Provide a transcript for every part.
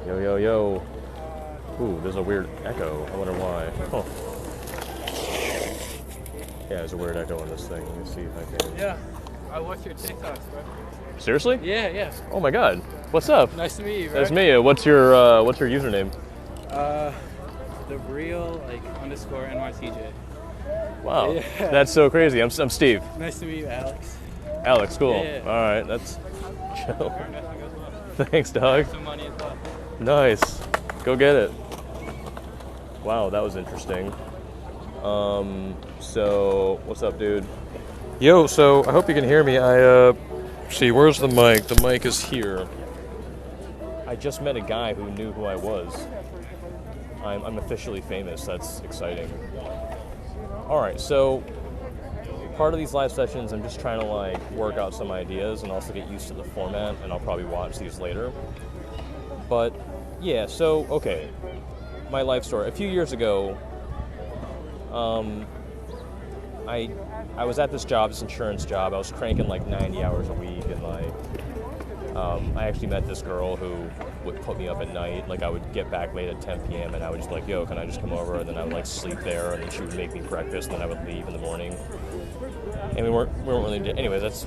Yo, yo, yo. Ooh, there's a weird echo. I wonder why. Huh. Yeah, there's a weird echo in this thing. Let me see if I can. Yeah, I watch your TikToks, bro. Seriously? Yeah. Oh my god. What's up? Nice to meet you, bro. That's me. What's your username? The real underscore NYTJ. Wow. Yeah. That's so crazy. I'm Steve. Nice to meet you, Alex. Alex, cool. Yeah. All right, that's chill. Well. Thanks, dog. Some money as well. Nice. Go get it. Wow, that was interesting. So what's up, dude? Yo, so I hope you can hear me. See, where's the mic? The mic is here. I just met a guy who knew who I was. I'm officially famous. That's exciting. All right, so part of these live sessions, I'm just trying to work out some ideas and also get used to the format, and I'll probably watch these later. But yeah, so okay, my life story. A few years ago, I was at this job, this insurance job. I was cranking 90 hours a week, and I actually met this girl who would put me up at night. I would get back late at 10 p.m. and I would just be like, yo, can I just come over? And then I would sleep there, and then she would make me breakfast, and then I would leave in the morning. And we weren't really, anyways,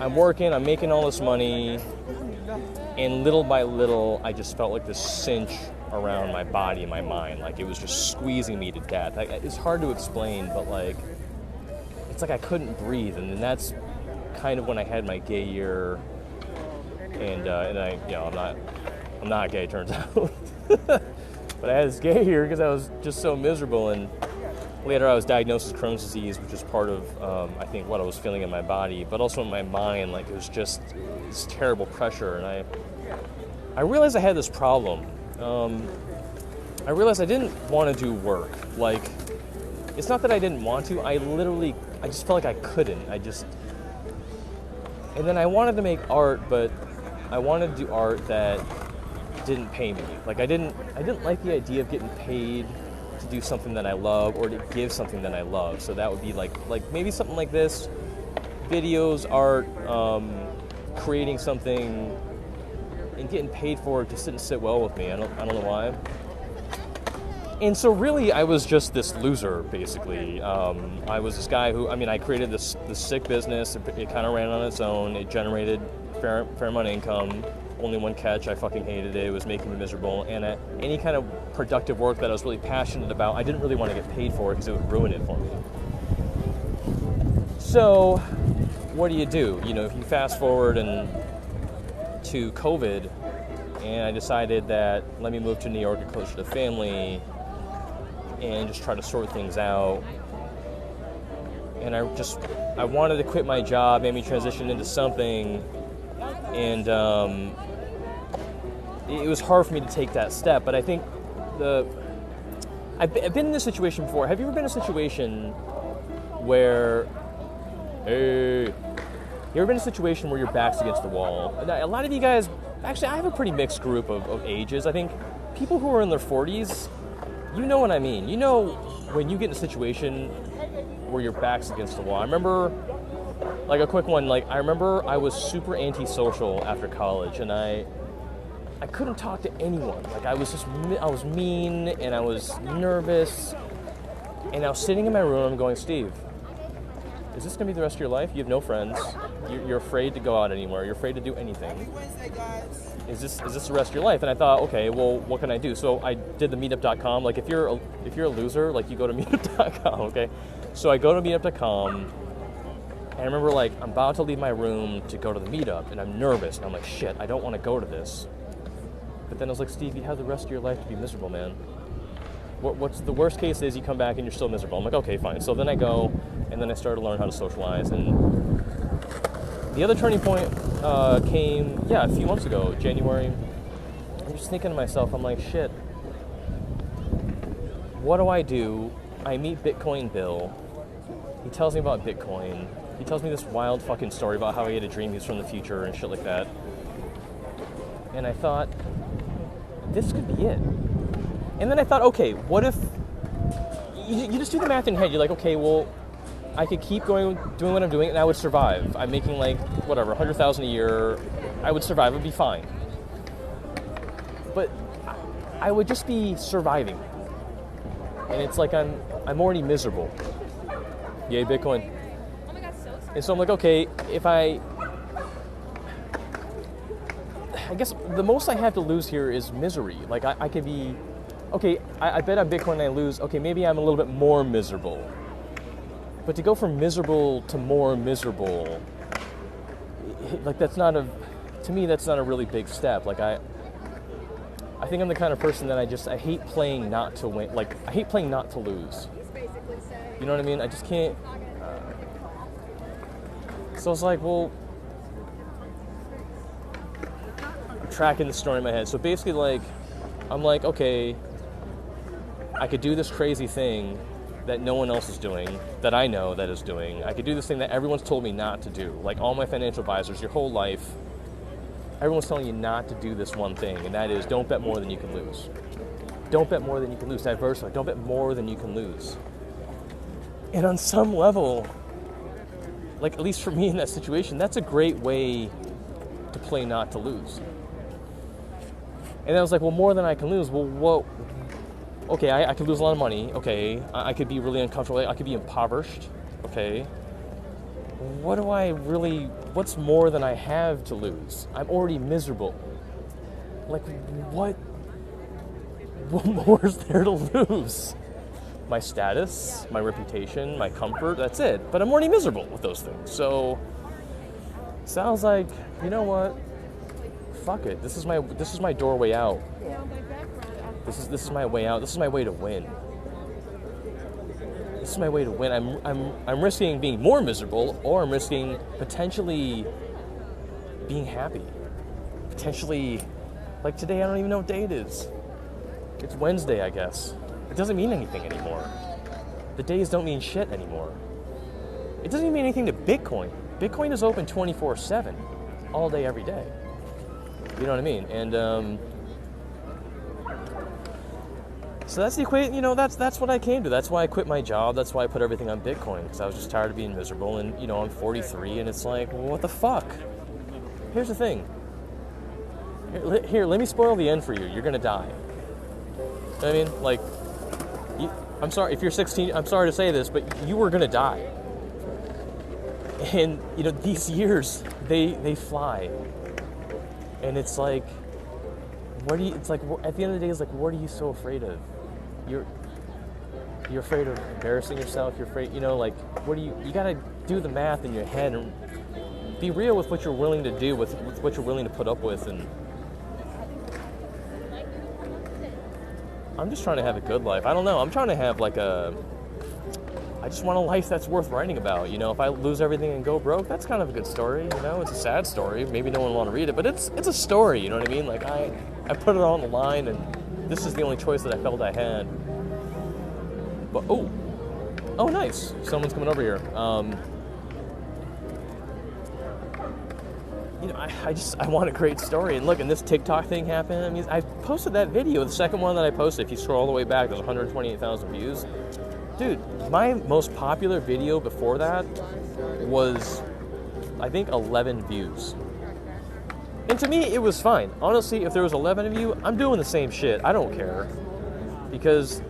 I'm working, I'm making all this money, and little by little, I just felt like this cinch around my body and my mind. It was just squeezing me to death. It's hard to explain, but it's like I couldn't breathe. And then that's kind of when I had my gay year, and I'm not gay, turns out. But I had this gay year because I was just so miserable, and later I was diagnosed with Crohn's disease, which is part of, I think, what I was feeling in my body, but also in my mind. It was just this terrible pressure, and I realized I had this problem. I realized I didn't want to do work. It's not that I didn't want to, I just felt like I couldn't. And then I wanted to make art, but I wanted to do art that didn't pay me. I didn't like the idea of getting paid to do something that I love or to give something that I love. So that would be like maybe something like this, videos, art, creating something and getting paid for it just didn't sit well with me. I don't know why. And so really I was just this loser, basically. I was this guy who, I created this sick business. It kind of ran on its own. It generated fair amount of income. Only one catch, I fucking hated it. It was making me miserable. And any kind of productive work that I was really passionate about, I didn't really want to get paid for it because it would ruin it for me. So what do? If you fast forward to COVID, and I decided that let me move to New York and closer to family and just try to sort things out. And I wanted to quit my job, maybe transition into something, and it was hard for me to take that step. But I think I've been in this situation before. Have you ever been in a situation where you ever been in a situation where your back's against the wall? A lot of you guys, actually, I have a pretty mixed group of ages. I think people who are in their 40s, you know what I mean. You know when you get in a situation where your back's against the wall. I remember, a quick one, I remember I was super antisocial after college, and I couldn't talk to anyone. I was mean, and I was nervous, and I was sitting in my room, I'm going, Steve, is this going to be the rest of your life? You have no friends. You're afraid to go out anywhere. You're afraid to do anything. Is this the rest of your life? And I thought, okay, well, what can I do? So I did the meetup.com. If you're a loser, you go to meetup.com, okay? So I go to meetup.com, and I remember, I'm about to leave my room to go to the meetup, and I'm nervous. And I'm like, shit, I don't want to go to this. But then I was like, Steve, you have the rest of your life to be miserable, man. What's the worst case is you come back and you're still miserable. I'm like, okay, fine. So then I go, and then I started to learn how to socialize. And the other turning point came, a few months ago, January. I'm just thinking to myself, I'm like, shit, what do? I meet Bitcoin Bill. He tells me about Bitcoin. He tells me this wild fucking story about how he had a dream he was from the future and shit like that. And I thought, this could be it. And then I thought, okay, what if you just do the math in your head? You're like, okay, well, I could keep doing what I'm doing, and I would survive. I'm making $100,000 a year. I would survive. It would be fine. but I would just be surviving. And it's like I'm already miserable. Yay, Bitcoin. And so I'm like, okay, if I guess the most I have to lose here is misery. Like I could be, okay, I bet on Bitcoin and I lose, okay, maybe I'm a little bit more miserable. But to go from miserable to more miserable, like to me that's not a really big step. Like I think I'm the kind of person that I hate playing not to win. Like I hate playing not to lose. You know what I mean? I just can't. So it's like, well, I'm tracking the story in my head. So basically, like, I'm like, okay, I could do this crazy thing that no one else is doing, that I know that is doing. I could do this thing that everyone's told me not to do. Like all my financial advisors, your whole life, everyone's telling you not to do this one thing, and that is don't bet more than you can lose. Don't bet more than you can lose. Diversify. Don't bet more than you can lose. And on some level, like at least for me in that situation, that's a great way to play not to lose. And I was like, well, more than I can lose. Well, what? Okay, I could lose a lot of money. Okay, I could be really uncomfortable. I could be impoverished. Okay. What's more than I have to lose? I'm already miserable. Like, what more is there to lose? My status, my reputation, my comfort, that's it. But I'm already miserable with those things. So I was like, you know what? Fuck it. This is my doorway out. This is my way out. This is my way to win. This is my way to win. I'm risking being more miserable, or I'm risking potentially being happy. Potentially, like today, I don't even know what day it is. It's Wednesday, I guess. It doesn't mean anything anymore. The days don't mean shit anymore. It doesn't even mean anything to Bitcoin. Bitcoin is open 24/7, all day, every day. You know what I mean? And so that's the equation. You know, that's what I came to. That's why I quit my job. That's why I put everything on Bitcoin, because I was just tired of being miserable. And you know, I'm 43, and it's like, well, what the fuck? Here's the thing. Here, let me spoil the end for you. You're gonna die. You know what I mean, like, I'm sorry if you're 16. I'm sorry to say this, but you were gonna die. And you know, these years they fly. And it's like, it's like at the end of the day, it's like, what are you so afraid of? You're afraid of embarrassing yourself. You're afraid, you know, like, you gotta do the math in your head and be real with what you're willing to do, with what you're willing to put up with. And I'm just trying to have a good life. I don't know. I'm trying to have I just want a life that's worth writing about. You know, if I lose everything and go broke, that's kind of a good story. You know, it's a sad story. Maybe no one will want to read it, but it's a story. You know what I mean? Like I put it all on the line, and this is the only choice that I felt I had. But oh, nice. Someone's coming over here. You know, I want a great story. And look, and this TikTok thing happened. I mean, I posted that video, the second one that I posted. If you scroll all the way back, there's 128,000 views. Dude, my most popular video before that was, I think, 11 views. And to me, it was fine. Honestly, if there was 11 of you, I'm doing the same shit. I don't care. Because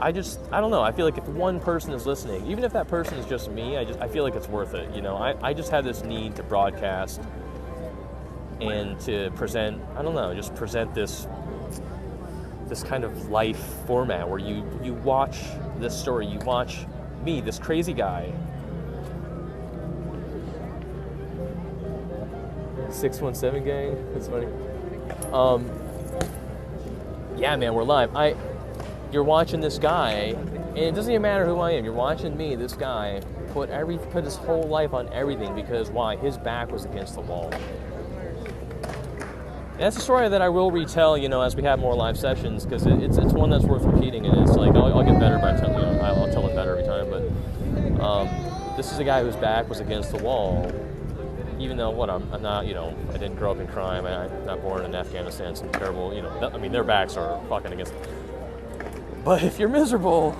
I don't know. I feel like if one person is listening, even if that person is just me, I feel like it's worth it. You know, I just have this need to broadcast and to present, I don't know, just present this kind of life format where you watch this story, you watch me, this crazy guy. 617 gang, that's funny. Yeah, man, we're live. You're watching this guy, and it doesn't even matter who I am. You're watching me, this guy, put his whole life on everything because why? His back was against the wall. And that's a story that I will retell, you know, as we have more live sessions, because it's one that's worth repeating, and it's like I'll get better by telling, you know, I'll tell it better every time. But this is a guy whose back was against the wall, even though I'm not, you know, I didn't grow up in crime. I'm not born in Afghanistan. Some terrible, you know, I mean, their backs are fucking against. But if you're miserable,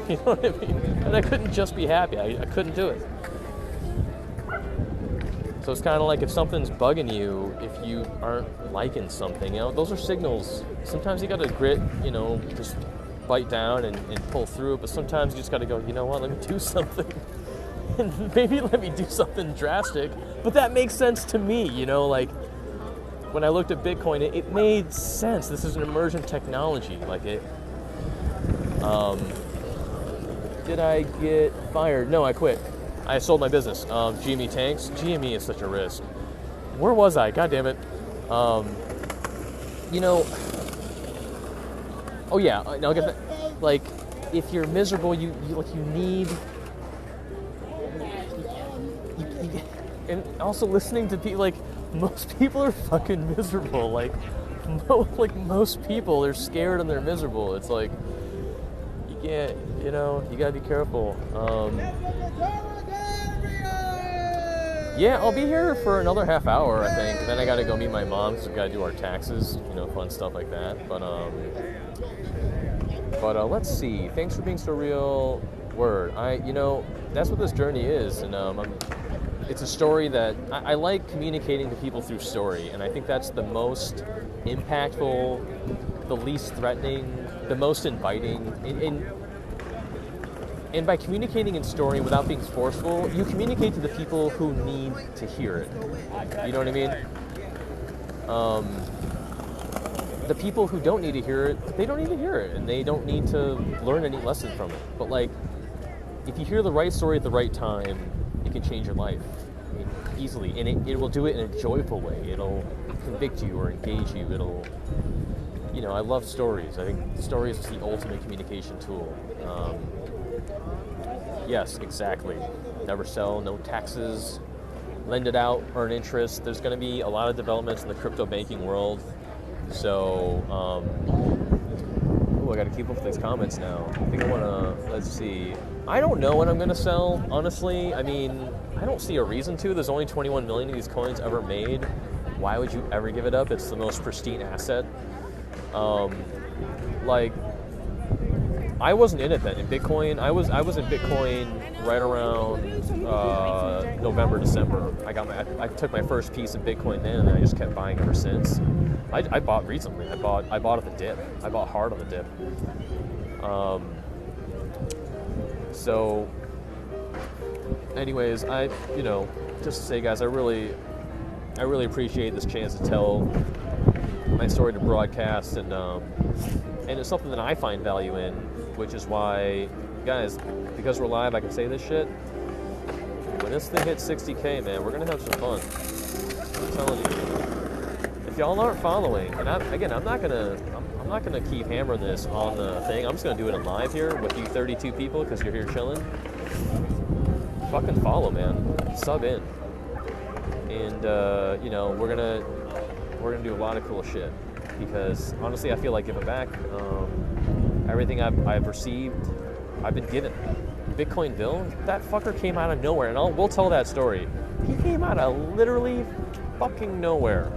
you know what I mean. And I couldn't just be happy. I couldn't do it. So it's kind of like if something's bugging you, if you aren't liking something, those are signals. Sometimes you got to grit, just bite down and pull through it, but sometimes you just got to go, you know what, let me do something. And maybe let me do something drastic, but that makes sense to me, like when I looked at Bitcoin, it made sense. This is an emergent technology. Like it, did I get fired? No, I quit. I sold my business. GME tanks. GME is such a risk. Where was I? God damn it. Oh yeah. I'll get that. Like, if you're miserable, you need. And also listening to people, like, most people are fucking miserable. Like most people, they're scared and they're miserable. It's like, you can't, you gotta be careful. Yeah, I'll be here for another half hour, I think. And then I gotta go meet my mom, because we gotta do our taxes, fun stuff like that. But let's see. Thanks for being so real. Word. That's what this journey is, and it's a story that I like communicating to people through story, and I think that's the most impactful, the least threatening, the most inviting. And by communicating in story without being forceful, you communicate to the people who need to hear it. You know what I mean? The people who don't need to hear it, they don't need to hear it, and they don't need to learn any lesson from it. But like, if you hear the right story at the right time, it can change your life, easily, and it will do it in a joyful way. It'll convict you or engage you. It'll, I love stories. I think stories is the ultimate communication tool. Yes, exactly. Never sell, no taxes, lend it out, earn interest. There's going to be a lot of developments in the crypto banking world. So, I got to keep up with these comments now. I think I want to, let's see. I don't know when I'm going to sell, honestly. I mean, I don't see a reason to. There's only 21 million of these coins ever made. Why would you ever give it up? It's the most pristine asset. I wasn't in it then. In Bitcoin, I was in Bitcoin right around November, December. I took my first piece of Bitcoin then, and I just kept buying ever since. I bought recently. I bought at the dip. I bought hard on the dip. So, anyways, just to say, guys, I really appreciate this chance to tell my story, to broadcast, and it's something that I find value in, which is why, guys, because we're live, I can say this shit. When this thing hits 60K, man, we're gonna have some fun. I'm telling you. If y'all aren't following, and I'm not gonna keep hammering this on the thing. I'm just gonna do it in live here with you 32 people because you're here chilling. Fucking follow, man. Sub in, and we're gonna do a lot of cool shit, because honestly, I feel like giving back. Everything I've received, I've been given. Bitcoin Bill, that fucker came out of nowhere, and we'll tell that story. He came out of literally fucking nowhere.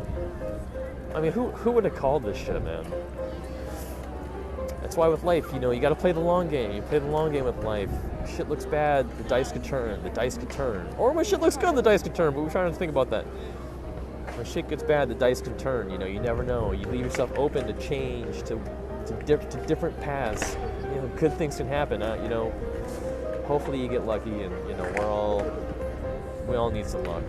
I mean, who would have called this shit, man? That's why with life, you got to play the long game. You play the long game with life. Shit looks bad, the dice could turn. The dice could turn. Or when shit looks good, the dice could turn. But we're trying to think about that. When shit gets bad, the dice can turn. You never know. You leave yourself open to change, to different paths. Good things can happen. Hopefully you get lucky, and we all need some luck.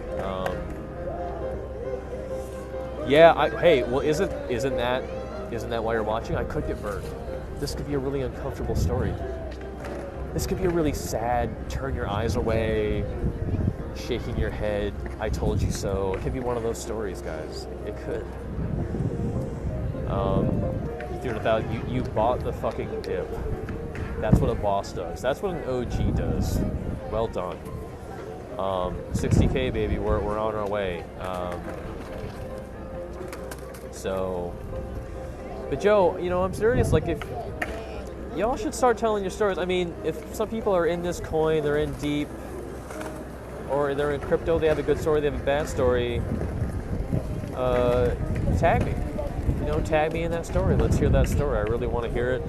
Isn't that why you're watching? I could get burned. This could be a really uncomfortable story. This could be a really sad, turn your eyes away, shaking your head, I told you so. It could be one of those stories, guys. It could. You bought the fucking dip. That's what a boss does. That's what an OG does. Well done. 60K, baby. We're on our way. But Joe, I'm serious. Like, if y'all should start telling your stories. I mean, if some people are in this coin, they're in deep, or they're in crypto, they have a good story, they have a bad story. Tag me. Tag me in that story. Let's hear that story. I really want to hear it.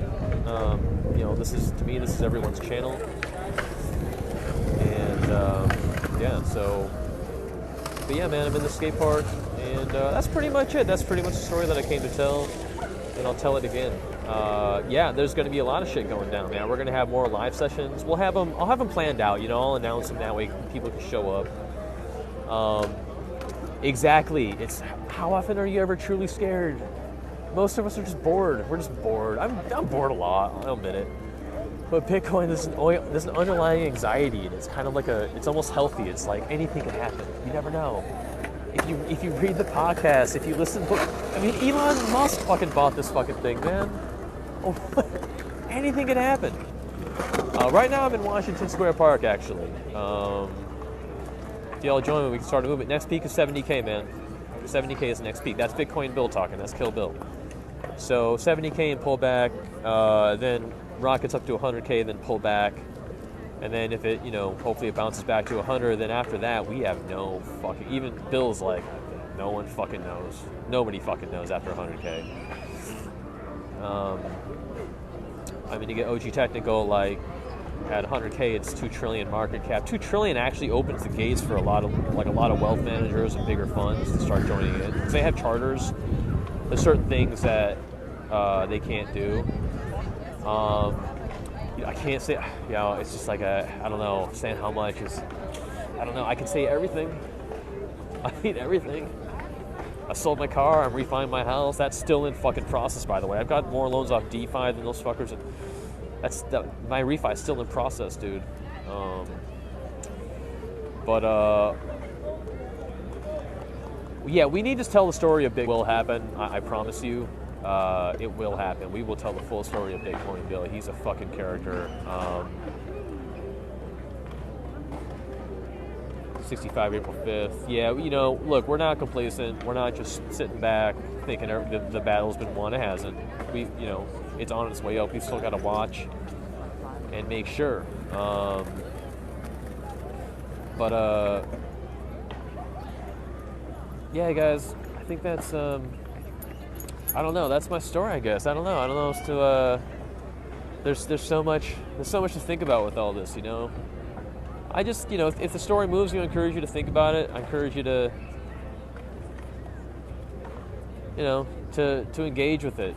This is everyone's channel. And, so But yeah, man, I'm in the skate park, and that's pretty much it. That's pretty much the story that I came to tell, and I'll tell it again. Yeah, there's going to be a lot of shit going down, man. We're going to have more live sessions. I'll have them planned out. You know, I'll announce them that way people can show up. Exactly. It's how often are you ever truly scared? Most of us are just bored. We're just bored. I'm bored a lot. I'll admit it. But Bitcoin, there's an underlying anxiety, and it's kind of like it's almost healthy. It's like anything can happen. You never know. If you read the podcast, if you listen to, I mean, Elon Musk fucking bought this fucking thing, man. Oh, anything can happen. Right now, I'm in Washington Square Park, actually. If y'all join me, we can start a movement. Next peak is 70K, man. 70K is the next peak. That's Bitcoin Bill talking. That's Kill Bill. So 70K and pull back, then rockets up to 100K, then pull back. And then if it, you know, hopefully it bounces back to 100, then after that, we have no fucking, even Bill's like, no one fucking knows. Nobody fucking knows after 100K. I mean, to get OG technical, like, at 100K, it's 2 trillion market cap. 2 trillion actually opens the gates for a lot of wealth managers and bigger funds to start joining in. Because they have charters. There's certain things that they can't do. I can't say, you know, it's just like I don't know, saying how much is, I don't know, I can say everything. I mean, everything. I sold my car, I'm refining my house. That's still in fucking process, by the way. I've got more loans off DeFi than those fuckers. My refi is still in process, dude. Yeah, we need to tell the story of Big will happen. I promise you. It will happen. We will tell the full story of Bitcoin Bill. He's a fucking character. 65 April 5th. Yeah, you know, look, we're not complacent. We're not just sitting back thinking the battle's been won. It hasn't. You know, it's on its way up. We still got to watch and make sure. Yeah, guys, I think that's, I don't know. That's my story, I guess. I don't know as to, there's so much to think about with all this, you know. I just, you know, if the story moves you, I encourage you to think about it. I encourage you to, you know, to engage with it.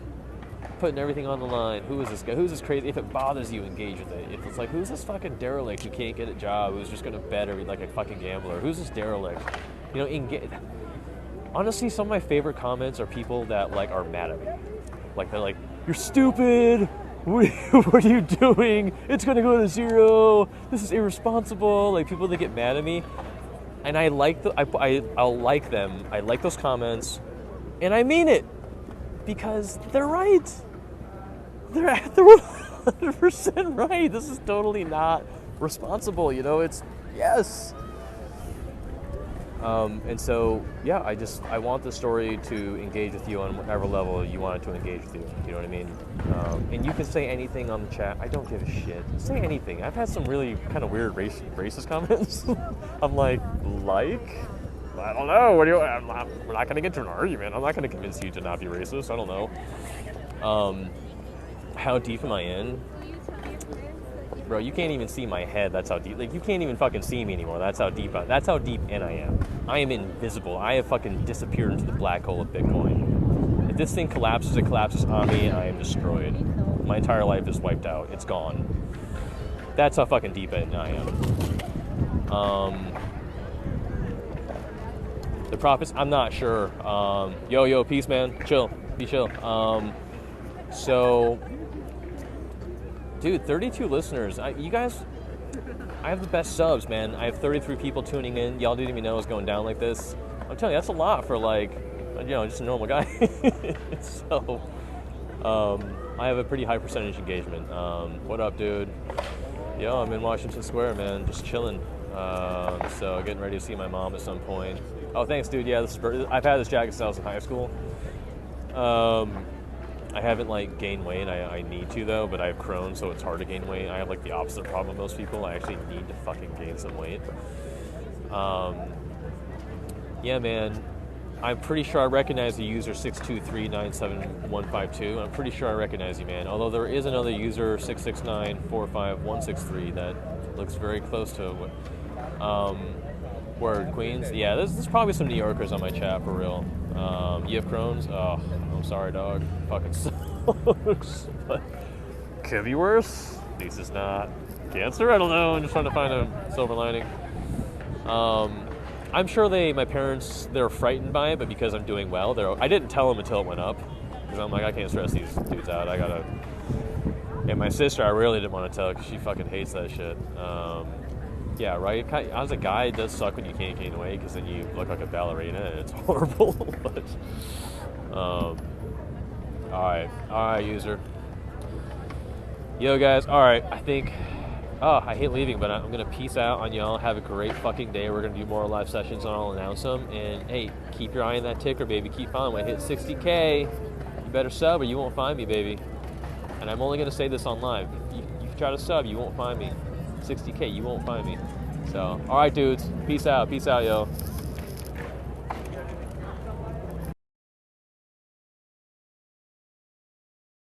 Putting everything on the line. Who is this guy? Who's this crazy? If it bothers you, engage with it. If it's like, who's this fucking derelict who can't get a job, who's just gonna bet every like a fucking gambler? Who's this derelict? You know, engage. Honestly, some of my favorite comments are people that like are mad at me. Like they're like, "You're stupid. What are you doing? It's gonna go to zero. This is irresponsible." Like people that get mad at me, and I like I'll like them. I like those comments, and I mean it because they're right. They're 100% right. This is totally not responsible. You know, it's yes. And so, yeah, I want the story to engage with you on whatever level you want it to engage with you. You know what I mean? And you can say anything on the chat. I don't give a shit. Say anything. I've had some really kind of weird racist comments. I'm like, I don't know. We're not going to get to an argument. I'm not going to convince you to not be racist. I don't know. How deep am I in? Bro, you can't even see my head. That's how deep. Like, you can't even fucking see me anymore. That's how deep in I am. I am invisible. I have fucking disappeared into the black hole of Bitcoin. If this thing collapses, it collapses on me, and I am destroyed. My entire life is wiped out. It's gone. That's how fucking deep in I am. The profits, I'm not sure. Yo, peace, man. Chill. Be chill. So... Dude, 32 listeners. You guys, I have the best subs, man. I have 33 people tuning in. Y'all didn't even know it was going down like this. I'm telling you, that's a lot for like, you know, just a normal guy. So, I have a pretty high percentage engagement. What up, dude? Yo, I'm in Washington Square, man. Just chilling. So getting ready to see my mom at some point. Oh, thanks, dude. Yeah, I've had this jacket since I was in high school. I haven't like gained weight. I need to though, but I have Crohn's, so it's hard to gain weight. I have like the opposite problem of most people. I actually need to fucking gain some weight. Yeah, man. I'm pretty sure I recognize the user 623975152. I'm pretty sure I recognize you, man. Although there is another user 669456163 that looks very close to it. Word, Queens. Yeah, there's probably some New Yorkers on my chat for real. You have Crohn's? Oh, I'm sorry, dog. Fucking sucks. But could be worse. At least it's not cancer. I don't know. I'm just trying to find a silver lining. I'm sure my parents, they're frightened by it, but because I'm doing well, I didn't tell them until it went up. Because I'm like, I can't stress these dudes out. I gotta. And my sister, I really didn't want to tell because she fucking hates that shit. Yeah, right. As a guy, it does suck when you can't gain weight because then you look like a ballerina and it's horrible. But all right, user. Yo, guys. All right, I think. Oh, I hate leaving, but I'm gonna peace out on y'all. Have a great fucking day. We're gonna do more live sessions, and I'll announce them. And hey, keep your eye on that ticker, baby. Keep following. When I hit 60K, you better sub or you won't find me, baby. And I'm only gonna say this on live. You try to sub, you won't find me. 60K, you won't find me. So, all right, dudes. Peace out, yo.